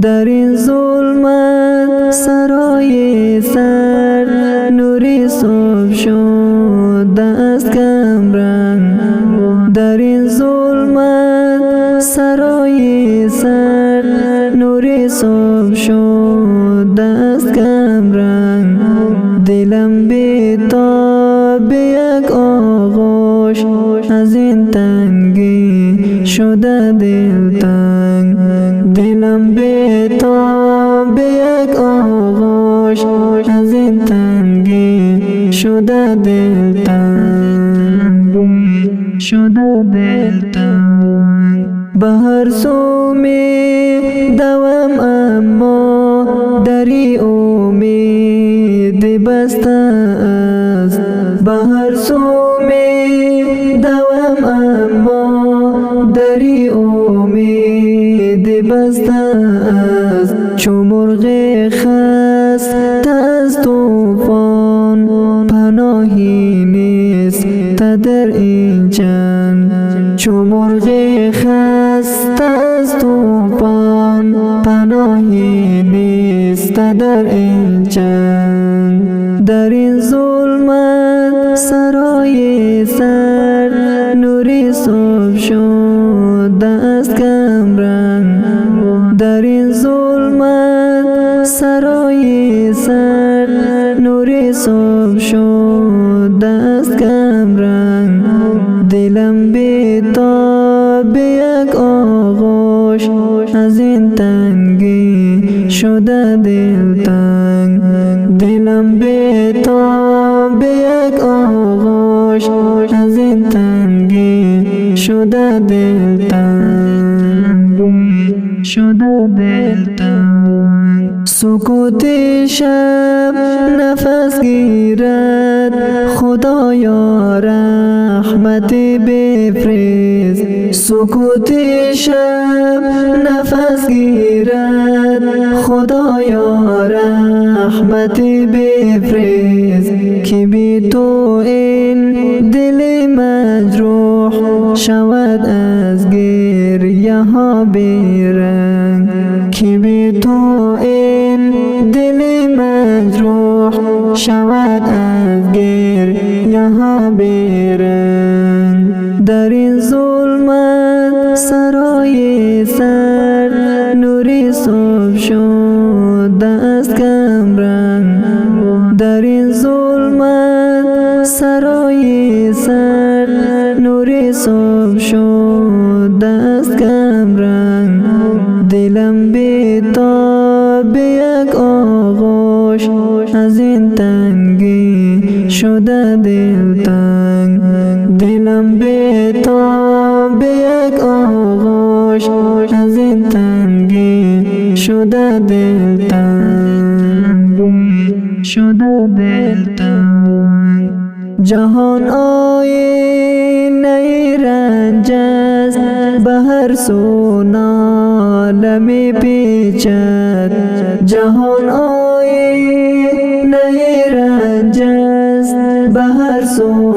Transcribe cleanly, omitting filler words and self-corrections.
در این ظلمت سرای سر نوری صبح شد از کمرنگ. در این ظلمت سرای سر نوری صبح شد از کمرنگ. دلم بی‌تاب یک آغوش از این تنگی شده دلتنگ. دلم بی‌تاب یک آغوش از این تنگی شده دلتنگ. شده دلتنگ. به هر سو می دوم اما دری امید بسته است. به هر سو می دوم اما دری امید بسته است. چو مرغ خسته از طوفان پناهی نیست در این چنگ. چو مرغ خسته از طوفان پناهی نیست در این چنگ. در این ظلمت سرای سر نوری صبح شد از کمرنگ. در این ظلمت سرای سر نوری صبح شد از کمرنگ. دلم بی‌تاب یک آغوش از این تنگی شده دلتنگ. دلم بی‌تاب یک آغوش از این تنگی شده دلتنگ. شده دلتنگ. سکوت شب نفس گیرد خدایا رحمت بفرست. سکوت شب نفس گیرد خدایا رحمت بفرست. که بی تو این دل مجروح شود از گریه ها بیرنگ. که بی تو این دل مجروح شود از گریه ها بیرنگ. در این ظلمت سرای سر نوری صبح شد از کمرنگ. در این ظلمت سرای سر نوری صبح شد از کمرنگ. دلم بی‌تاب یک آغوش از این تنگی شده دلتنگ. دلم بی‌تاب یک آغوش از این تنگی شده دلتنگ. شده دلتنگ. جهان آینه رنج است به هر سو ناله می پیچد. جهان آینه رنج است به هر سو